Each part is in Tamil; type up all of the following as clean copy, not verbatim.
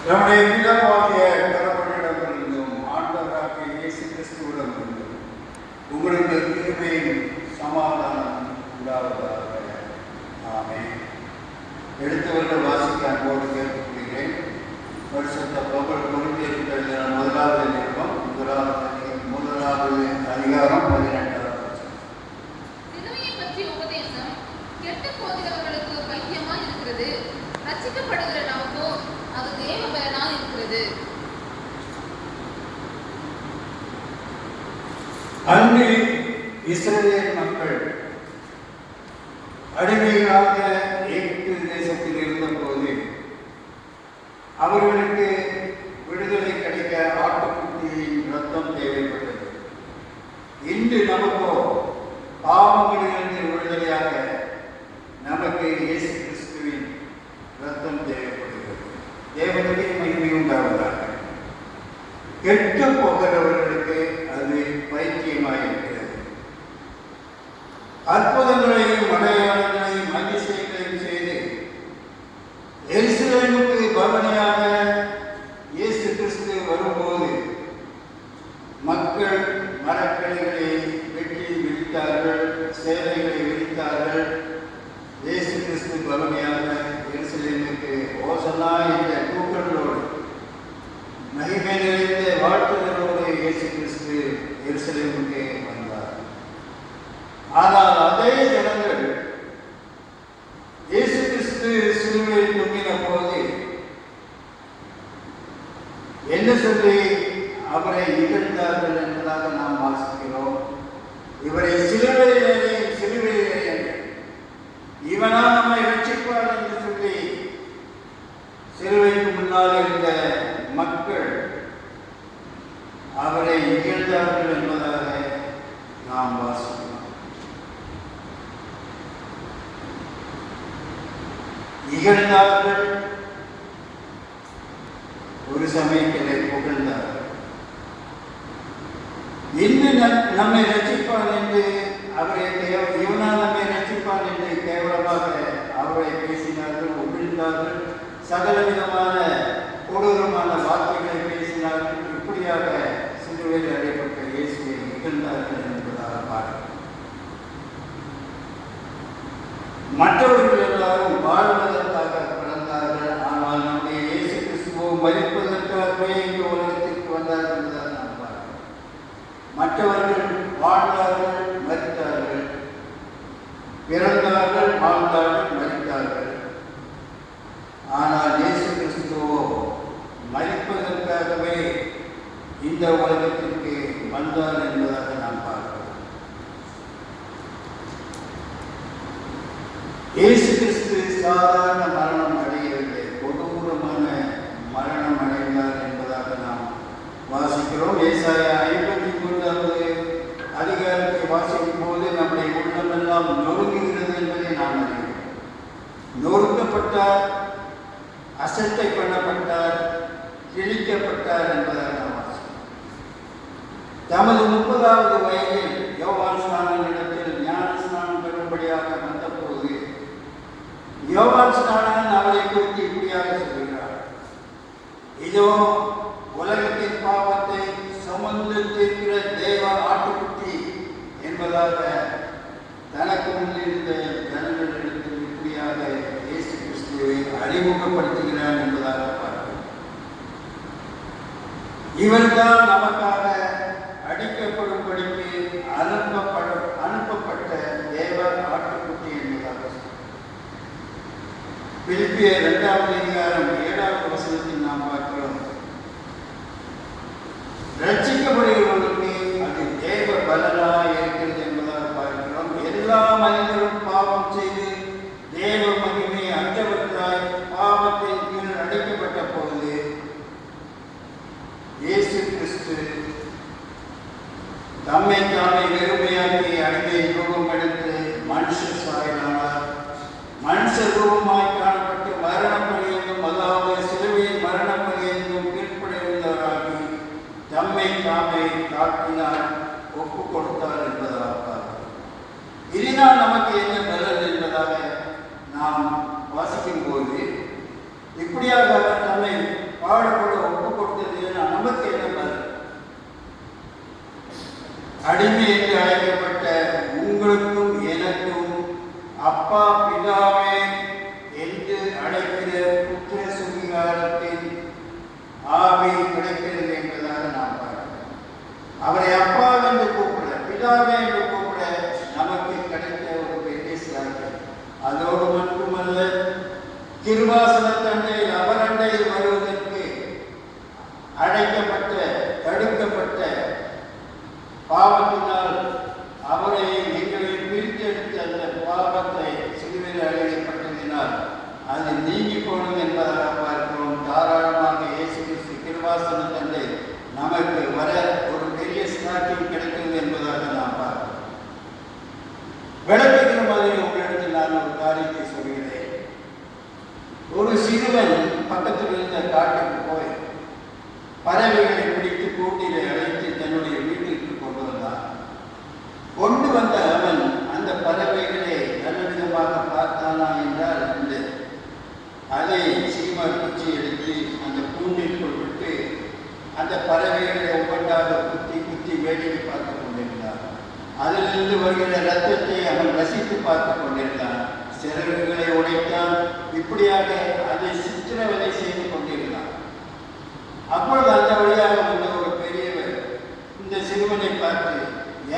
நம்முடைய பிதாவாகிய கடவுளிடமிருந்தும் ஆண்டவராகிய இயேசு கிறிஸ்துவிடமிருந்தும் உங்களுக்கு கிருபையும் சமாதானம் உண்டாவதாக. ஆமென். எடுத்தவர்கள் வாசிக்க அன்போடு கேட்டுக்கொள்கிறேன். பரிசுத்த பவுல் கொரிந்தியருக்கு எழுதின முதலாவது நிருபம் முதலாவது அதிகாரம் 18வது வசனம். சிலுவையை பற்றிய உபதேசம் கெட்டுப் போகிறவர்களுக்கு பைத்தியமாய் இருக்கிறது, ரட்சிக்கப்படுகிற நமக்கோ அது தேவ பலனாய் இருக்கிறது. அன்று இஸ்ரவேல் மக்கள் அடிமைகளாக எகிப்து தேசத்தில் இருந்தபோது அவர்களுக்கு விடுதலை கிடைக்க ஆட்டுக்குட்டியின் ரத்தம் தேவைப்பட்டது. இன்று நமக்கோ பாவங்களிலிருந்து விடுதலையாக நமக்கு இயேசு கிறிஸ்துவின் ரத்தம் தேவைப்படுகிறது. தேவனுக்கு மகிமை உண்டாவதாக. கெட்டு போகிறவர்களுக்கு அது பைத்தியமாயிருக்கிறது. அற்புதங்களையும் அடையாளங்களையும் அதிசயங்களையும் செய்து எருசலேமுக்கு பவனியாக இயேசு கிறிஸ்து வரும்போது மக்கள் மரக்கிளைகளை வெட்டி விரித்தார்கள், சேலைகளை விரித்தார்கள். இயேசு கிறிஸ்து பவனியாக எருசலேமுக்கு ஓசன்னா என்ற கூக்களோடு மகிமை நிறைந்த வாழ்த்துதலோடு இயேசு கிறிஸ்து எருசலேமுக்கு வந்தார். ஆனால் அதே ஜனங்கள் இயேசு கிறிஸ்து சிலுவையில் தொங்கின போது என்ன சொல்லி அவரை இகழ்ந்தார்கள் என்பதாக நாம் வாசிக்கிறோம். இவரை சிலுவையிலே இவனா நம்மை ரட்சிப்பார் என்று சொல்லி சிலுவைக்கு முன்னால் இருந்த மக்கள் அவரை இகழ்ந்தார்கள் என்பதாக நாம் வாசிக்கிறோம். இகழ்ந்தார்கள், ஒரு சமயத்திலே புகழ்ந்தார்கள். இன்னும் நம்மை ரட்சிப்பான் என்று அவரை இவனால் நம்மை ரட்சிப்பான் என்று கேவலமாக அவரை பேசினார்கள், உமிழ்ந்தார்கள், சகல விதமான கொடூரமான வார்த்தைகளை பேசினார்கள். இப்படியாக சிலுவையில் அடையப்பட்ட இயேசுவை இகழ்ந்தார்கள் என்பதாக பார்க்கிறோம். மற்றவர்கள் எல்லாரும் வாழ்வதற்காக பிறந்தார்கள். ஆனால் நம்முடைய இயேசு கிறிஸ்துவோ மரிப்பதற்காகவே இந்த உலகத்திற்கு வந்தார்கள் என்பதாக நாம் பார்க்கிறோம். மற்றவர்கள் வாழ்ந்தார்கள், மரித்தார்கள், பிறந்தார்கள், வாழ்ந்தார்கள், மரித்தார்கள். ஆனால் இயேசு கிறிஸ்துவோ மரிப்பதற்காகவே இந்த உலகத்திற்கு வந்தார் என்பதாக நாம் பார்க்கிறோம். இயேசு கிறிஸ்து சாதாரண மரணம் அடையவில்லை, கொடூரமான மரணம் அடைந்தார் என்பதாக நாம் வாசிக்கிறோம். ஏசாயா 53வது அதிகாரத்தை வாசிக்கும் போது நம்முடைய உள்ளமெல்லாம் நொறுங்குகிறது என்பதை நாம் அறிவோம். நொறுக்கப்பட்டார், அசட்டை பண்ணப்பட்டார், கிழிக்கப்பட்டார் என்பதாக நாம் வாசிக்கிறோம். தமது 30வது வயதில் யோவான் ஸ்நானனிடத்தில் ஞான ஸ்நானம் பெறும்படியாக வந்தபோது யோவான் ஸ்நானன் அவரை குறித்து இப்படியாக சொல்கிறார்: இதோ உலகத்தின் பாவத்தை சுமந்து தீர்க்கிற தேவ ஆட்டுக்குட்டி என்பதாக தனக்கு முன்னிருந்த ஜனங்களிடத்தில் இப்படியாக இயேசு கிறிஸ்துவை அறிமுகப்படுத்துகிறார் என்பதாக பார்க்கிறோம். இவர்தான் நமக்காக அடிக்கப்படும்படிக்கு அனுப்பப்பட்ட தேவ ஆட்டுக்குட்டி என்பதாக. பிலிப்பியர் 2வது அதிகாரம் 7வது வசனத்தில் நாம் பார்க்கிறோம்: ரட்சிக்கப்படுகிறவர்களுக்கு அது தேவ பலனாய் இருக்கிறது என்பதாக பார்க்கிறோம். எல்லா மனிதரும் பாவம் செய்து தேவ மகிமை அற்றவர்களாய் பாவத்தின் கீழ் அடைக்கப்பட்ட போது இயேசு கிறிஸ்து தம்மை தாமே வெறுமையாக்கி அடிமை ரூபம் எடுத்து மனுஷ சாயலானார். மனுஷ ரூபமாய் காணப்பட்டு மரணம் பரியந்தும், அதாவது சிலுவையின் மரணம் பரியந்தும் கீழ்ப்படைந்தவராகி தம்மை தாமே தாக்கினார், ஒப்பு கொடுத்தார் என்பதாக. இதனால் நமக்கு என்ன பலன் என்பதாக நாம் வாசிக்கும் போது இப்படியாக அவர் தம்மை பாடுபட ஒப்பு கொடுத்தது நமக்கு என்ன பதில்? அடிமை என்று அழைக்கப்பட்ட உங்களுக்கும் எனக்கும் அப்பா பிதாவே என்று அழைக்கிற புத்திர சுவிகாரத்தின் ஆவி கிடைக்கிறது என்பதாக நாம் பார்க்கிறோம். அவரை அப்பா என்று கூப்பிட, பிதாவே என்று கூப்பிட நமக்கு கிடைத்த ஒரு பெரிய சாட்சியம். அதோடு மட்டுமல்ல, கிருபாசன தண்டையில் அவரண்டையில் வருவதற்கு அழைக்கப்பட்ட, தடுக்கப்பட்ட பாவத்தினால் அவரை எங்களை பிரித்தெடுத்த அந்த பாவத்தை சிலுவையில் அழைக்கப்பட்டதினால் அது நீங்கி போனது என்பதாக பார்க்கிறோம். தாராளமாக இயேசு கிறிஸ்து கிருபாசன தந்தை நமக்கு வர ஒரு பெரிய சாட்சியம் கிடைக்கிறது என்பதாக நாம் பார்க்கிறோம். விளக்குகிற மாதிரி உங்களிடத்தில் நான் ஒரு காரியத்தை சொல்கிறேன். ஒரு சிறுவன் பக்கத்தில் இருந்த காட்டுக்கு போய் பறவைகளை பிடித்து கூட்டிலே அழைத்து தன்னுடைய வீட்டிற்கு கொண்டு வந்தான். கொண்டு வந்த அவன் அந்த பறவைகளை நல்ல விதமாக பார்த்தானா என்றால் இந்த அதை சீமார் குச்சி எடுத்து அந்த கூண்டிற்குள் விட்டு அந்த பறவைகளை ஒவ்வொன்றாக குத்தி குத்தி வேடிக்கை பார்த்து கொண்டிருந்தான். அதிலிருந்து வருகிற ரத்தத்தை அவன் ரசித்து பார்த்து கொண்டிருந்தான். சிறகுகளை உடைத்தான். இப்படியாக அதை சித்திரவதை செய்து கொண்டிருந்தான். அப்பொழுது அந்த வழியாக வந்த ஒரு பெரியவர் இந்த சிறுவனை பார்த்து,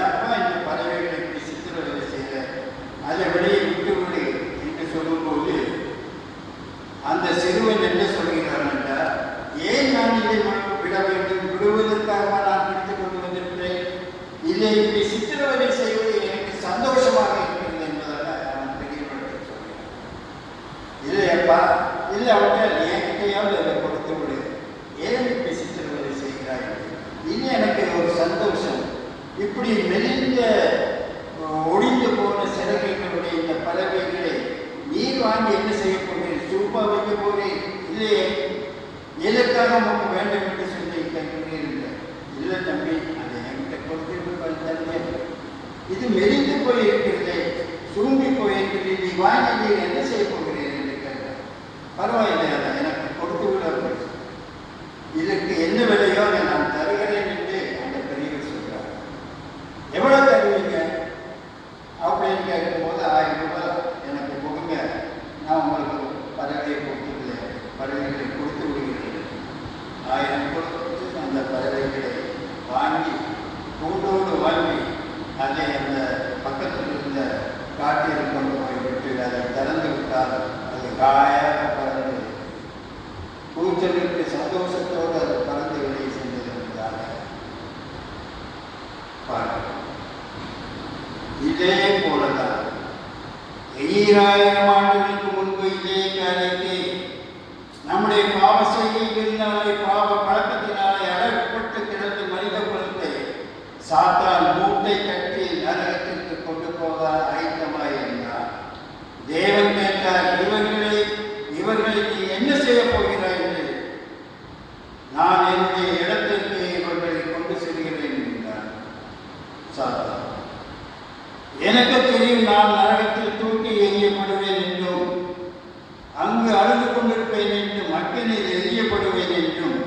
ஏப்பா இந்த பறவைகளை இப்படி சித்திரவதை செய்த, அதை வெளியே விட்டுவிடு என்று சொல்லும்போது அந்த சிறுவன் என்ன சொல்கிறான் என்றால், ஏன் நான் இதை விட வேண்டும்? விடுவதற்காக நான் பிடித்துக் கொண்டு வந்திருக்கிறேன். இதை இப்படி சித்திரவதை செய்வது எனக்கு சந்தோஷமாக இருக்கிறது என்பதாக அவன் பெரியவர்களை சொல்கிறான். இல்லையப்பா, இல்லை அவர்கள் என்கிட்டையாவது அதை கொடுத்து விடு, ஏன் இப்படி சித்திரவதை செய்கிறாய்? இனி எனக்கு ஒரு சந்தோஷம். இப்படி மெலிந்த ஒடிந்து போன சிறகுகளுடைய இந்த பறவைகளை நீர் வாங்கி என்ன செய்ய போகிறேன்? சூப்பா வைக்க போகிறேன்? இல்லையே, எதற்காக நமக்கு வேண்டும் என்று சொல்லி கேட்கிறேன். இல்லை தம்பி, அதை என்கிட்ட கொடுத்து இது மெலிந்து போயிருக்கிறதே, சூம்பி போயிருக்கிறது, நீ வாங்கி என்ன செய்ய போகிறேன் என்று கேட்கிறேன். பரவாயில்லை, அதை எனக்கு கொடுத்து விட, இதற்கு என்ன விலையோ அதை நான் தருகிறேன் என்று அந்த பெரியவர் சொல்கிறார். எவ்வளவு தருவீங்க அப்படின்னு கேட்கும்போது 1000 ரூபாய் எனக்கு கொடுங்க, நான் உங்களுக்கு பறவையை கொடுத்துருல, பறவைகளை கொடுத்து விடுகிறேன். 1000 கொடுத்து அந்த பறவைகளை வாங்கி கூண்டோடு வாங்கி அதை அந்த பக்கத்தில் இருந்த காட்டில் கொண்டு போய்விட்டு அதை திறந்து விட்டால் அது காயாக பறந்து கூச்சலுக்கு சந்தோஷத்தோடு அது பறந்து வெளியே சென்றது என்பதாக பார்க்கிறோம். இதே போலதான் 2000 ஆண்டுகளுக்கு முன்பு இதே காரியத்தை நம்முடைய பாவ செய்கைகளினாலே, பாவ பழக்கத்தினாலே அடக்கப்பட்டு கிடந்த மனித குலத்தை சாத்தான் மூட்டை கட்டி நரகத்திற்கு கொண்டு போக ஆயத்தமாய் இருந்தார். தேவன் கேட்டார், இவர்களை நீ என்ன செய்ய போகிறாய் என்று. நான் என்னுடைய இடத்திற்கு இவர்களை கொண்டு செல்கிறேன் என்றார் சாத்தான். எனக்கு தெரியும், நான் நரகத்தில் தூக்கி எறியப்படுவேன் என்றும் அங்கு அழுது கொண்டிருப்பேன் என்றும் மக்களில் எறியப்படுவேன் என்றும்,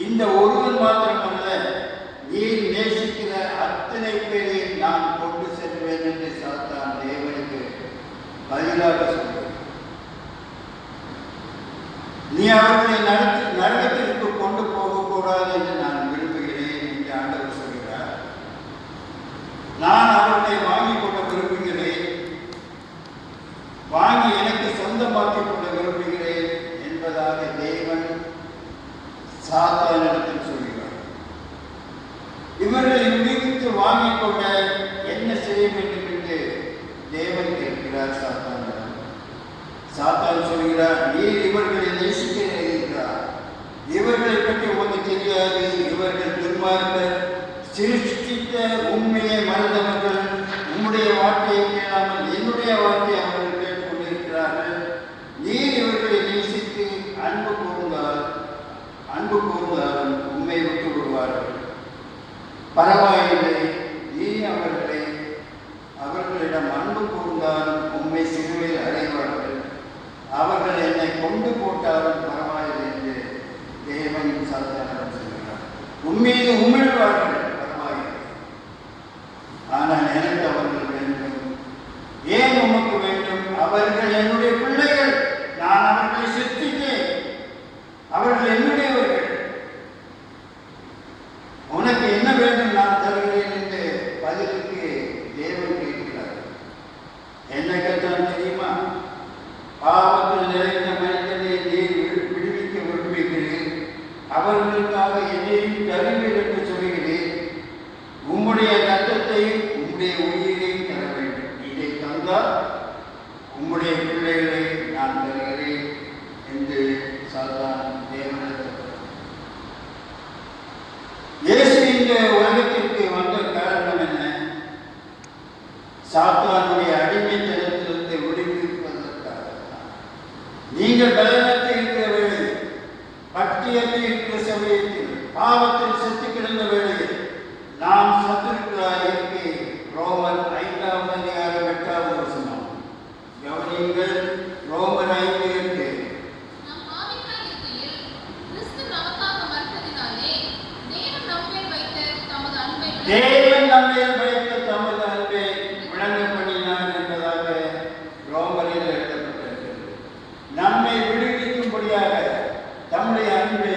இந்த ஒருவன் மாத்திரமல்ல, நீர் நேசிக்கிற அத்தனை பேரை நான் கொண்டு செல்வேன் என்று சாத்தான் தேவனுக்கு பதிலாக சொல்வேன். நீ அவர்களை நரகத்திற்கு கொண்டு போகக்கூடாது என்று நான் விரும்புகிறேன் என்று ஆண்டவர் சொல்கிறார். நான் அவர்களை வாங்கிக் கொள்ள விரும்புகிறேன், வாங்கி எனக்கு சொந்தமாக்கிக் கொள்ள விரும்புகிறேன் என்பதாக தேவன் சாத்தானிடத்தில் சொல்கிறார். இவர்களை விடுவித்து வாங்கிக் கொள்ள என்ன செய்ய வேண்டும் என்று தேவன் கேட்கிறார் சாத்தானிடம். சாத்தான் சொல்கிறார், நீர் இவர்களை நேசிக்கிறார், இவர்களை பற்றி உனக்கு தெரியாது, இவர்கள் துன்மார்க்கர், சிருஷ்டித்த உண்மையை மறந்தவர்கள், உம்முடைய வார்த்தையை கேளாமல் என்னுடைய வார்த்தையை அவர்கள் கேட்டுக்கொண்டிருக்கிறார்கள். நீர் இவர்களை நேசித்து அன்பு கூர்ந்தால் உண்மை விட்டு விடுவார்கள். பரவாயில்லை, நீ அவர்களிடம் அன்பு கூர்ந்தால் உண்மை சிலுவையில் அடைவார்கள். அவர்கள் என்னை கொண்டு போட்டாலும் பரவாயில்லை என்று தேவன் சாத்தானிடம் சொல்கிறார், உம்மீது உமிழ்வார்கள் பரவாயில்லை, ஆனால் எனக்கு அவர்கள் வேண்டும். ஏன் உமக்கு வேண்டும்? அவர்கள் என்னுடைய பிள்ளைகள், நான் அவர்களை சிருஷ்டித்தேன், அவர்கள் என்னுடையவர்கள். உனக்கு என்ன வேண்டும் நான் தருகிறேன் என்று பதிலுக்கு தேவன் கேட்கிறார். என்ன கேட்டான் தெரியுமா? பாவத்தில் நிறைந்த மனிதனை நீர் விடுவிக்க விரும்புகிறேன், அவர்களுக்காக என்னையும் தருவீர் என்று சொல்கிறேன். உம்முடைய ரத்தத்தையும் உம்முடைய உயிரையும் தர வேண்டும். இதை தந்தால் உம்முடைய பிள்ளைகளை நான் தருகிறேன் என்று சாத்தான் தேவனிடத்தில். இயேசு இந்த உலகத்திற்கு வந்த காரணம் என்ன? சாத்தானுடைய அடிமைத்தனத்திலிருந்து விடுவிப்பதற்காக. நீங்கள் பலனற்று இருக்கிற வேளையில், பக்தியற்று இருக்கிற சமயத்தில், பாவத்தில் செத்து கிடந்த வேளையில் நாம் சத்துருக்களாக இருக்க ரோமர் 5ஆம் அதிகாரம் 8ஆவது வசனம் கவனியுங்கள். ரோமர் 5:8. நாம் பாவிகளாய் இருக்கையில் கிறிஸ்து நமக்காக மரித்ததினாலே தேவன் நம்மேல் வைத்த தமது அன்பை விளங்க பண்ணினார் என்பதாக ரோமரில் எழுதப்பட்டிருக்கிறது. நம்மை விடுவிக்கும்படியாக தம்முடைய அன்பை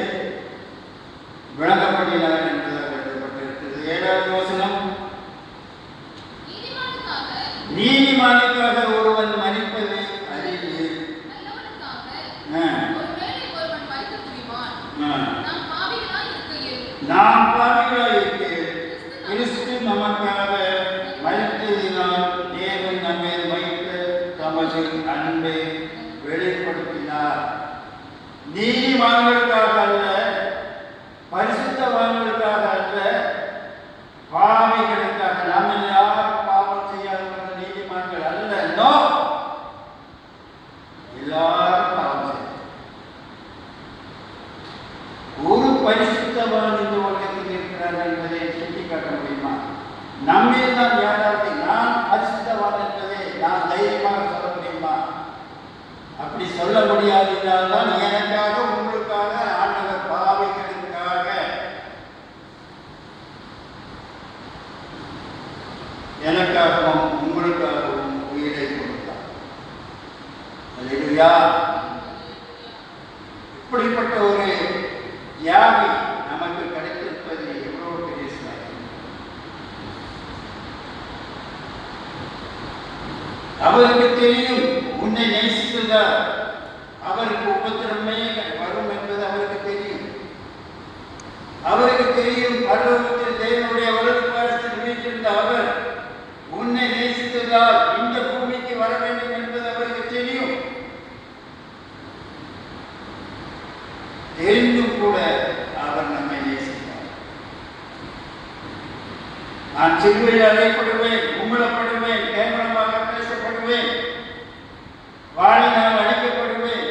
விளங்க பண்ணினார் என்பதாக எழுதப்பட்டிருக்கிறது. 7வது வசனம், நீதிமானுக்காக ஒருவன் மரிப்பது அறிவு, நாம் பாவிகளாய் இருக்கையில் கிறிஸ்து நமக்காக மரித்ததினால் தேவன் நம்மேல் வைத்த தமது அன்பை வெளிப்படுத்தினார். நீதிமான்களுக்காக அல்ல, பரிசுத்தவான்களுக்காக அல்ல, பாவிகளுக்காக. நம்ம யார் பாவம் செய்யாதவர்கள் நீதிமான்கள் அல்ல. நோ, எல்லாரும் பாவம் செய்ய. ஒரு பரிசுத்தவான் இந்த உலகத்தில் இருக்கிறார் என்பதை சுட்டிக்காட்ட முடியுமா? நம்மில் தான் யாராவது நான் பரிசுத்தவான் என்பதை நான் தைரியமாக சொல்ல முடியுமா? அப்படி சொல்ல முடியாது. என்றால்தான் எனக்காக, உங்களுக்காக ஆண்டவர் பாவிகளுக்காக எனக்காகவும் உங்களுக்காகவும் உயிரை கொடுத்தார். அல்லேலூயா. இப்படிப்பட்ட ஒரு தியாகி நமக்கு கிடைத்திருப்பது எவ்வளவு பெரிய சிலாக்கியம். அவருக்கு தெரியும் உன்னை நேசித்ததா அவருக்கு உபத்திரமே வரும் என்பது அவருக்கு தெரியும். அவருக்கு தெரியும் பரலோகத்தில் தேவனுடைய வலது பாதத்தில் வீற்றிருந்த அவர் உன்னை நேசித்ததால் இந்த பூமிக்கு வர வேண்டும் என்பது அவருக்கு தெரியும். தெரிந்தும் கூட அவர் நம்மை நேசித்தார். நான் சிலுவையில் அறையப்படுவேன், கும்பிடப்படுவேன், கேவலமாக பேசப்படுவேன், வாழினால் அடிக்கப்படுவேன்.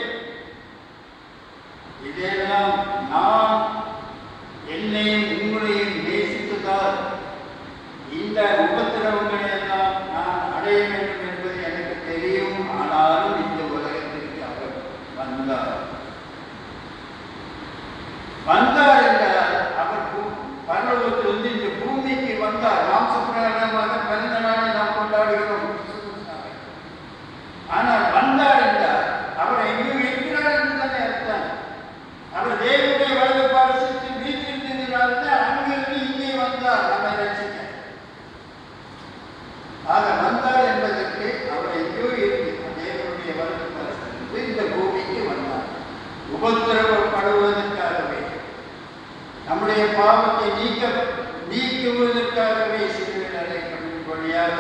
இதெல்லாம் நான் என்னையும் உங்களையும் நேசித்ததால் இந்த உபத்திரவங்களை எல்லாம் நான் அடைய வேண்டும் என்பது எனக்கு தெரியும். ஆனாலும் இந்த உலகத்திற்கு அவர் வந்தார் என்றால் அவர் பரலோகத்திலிருந்து இந்த பூமிக்கு வந்தார். மாம்சப்பிரகாரமாக பிறந்த நாளை நாம் கொண்டாடுகிறோம். ஆனால் வந்தார் என்றால் அவர் எங்கும் இருக்கிறார் என்று தானே அர்த்தம். அவர் தேவனுடைய வலது பாதத்தில் வீட்டிருந்ததினால்தான் அங்கிருந்து இங்கே வந்தார் நம்மை ரட்சிக்க. ஆக வந்தார் என்பதற்கு அவர் எங்கேயோ இருக்கிறார். தேவனுடைய வலது பாதத்தில் இந்த பூமிக்கு வந்தார். உபத்திரவப்படுவதற்காகவே, நம்முடைய பாவத்தை நீக்குவதற்காகவே சிலுவையில் அறையப்படும்படியாக,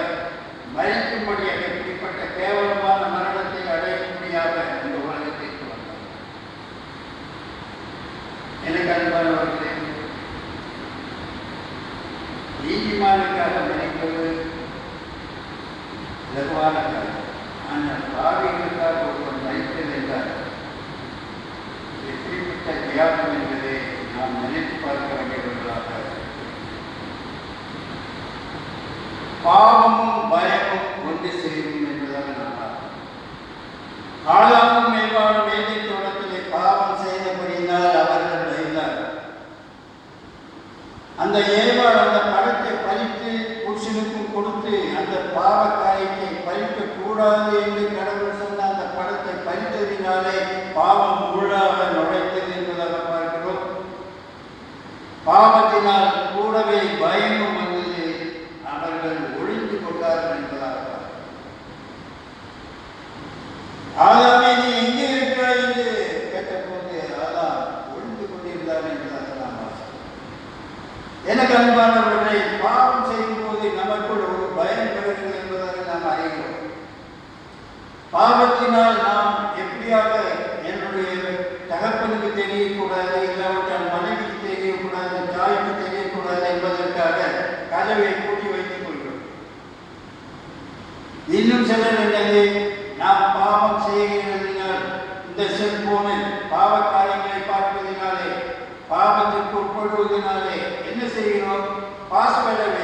மரிக்கும்படியாக, இப்படிப்பட்ட கேவலமான மரணத்தை அடையும்படியாக இந்த உலகத்திற்கு வந்தார். எனக்கு அன்பானவர்களே, நீதிமானுக்காக மரிப்பது இலகுவான காலம். ஆனால் பாவிகளுக்காக ஒருவர் மரித்தது என்றார் எப்படிப்பட்ட தியாகம் என்பதை நாம் நினைத்து பார்க்க வேண்டியவர்களாக. பாவமும் பயமும் ஒன்று சேரும் என்பதாக நான் காலாமும் மேம்பாடும் வேதை தோட்டத்திலே பாவம் செய்தபடியினால் அவர்கள் அந்த ஏவாள் அந்த பழத்தை பறித்து புருஷனுக்கும் கொடுத்து அந்த பாவ காரியத்தை பறிக்க கூடாது என்று கடவுள் சொன்ன அந்த பழத்தை பறித்ததினாலே பாவம் உள்ளாக நுழைத்தது என்பதாக பார்க்கிறோம். பாவத்தினால் கூடவே பயமும் வந்தது, அவர்கள் ஒழிந்து கொண்டார்கள் என்பதாக ஆதாமே நீ எங்கே இருக்கிறாய் என்று கேட்டபோது ஆதாம் ஒழிந்து கொண்டிருந்தார் என்பதாக நாம் வாசிக்கிறோம். எனக்கு அன்பானவர்களை, பாவம் செய்யும் போது நமக்குள் ஒரு பயம் வருகிறது என்பதாக நாம் அறிகிறோம். பாவத்தினால் நாம் எப்படியாக என்னுடைய தகப்பனுக்கு தெரியக்கூடாது, இல்லாவிட்டால் மனைவிக்கு தெரியக்கூடாது, தாய்க்கு தெரியக்கூடாது என்பதற்காக கதவை பூட்டி வைத்துக் கொள்கிறோம். இன்னும் சிலர் என்னது, நாம் பாவம் செய்கிறதினால், இந்த செல்போனில் பாவ காரியங்களை பார்ப்பதினாலே, பாவத்திற்கு உட்படுவதனாலே என்ன செய்கிறோம், பாஸ்வேர்டை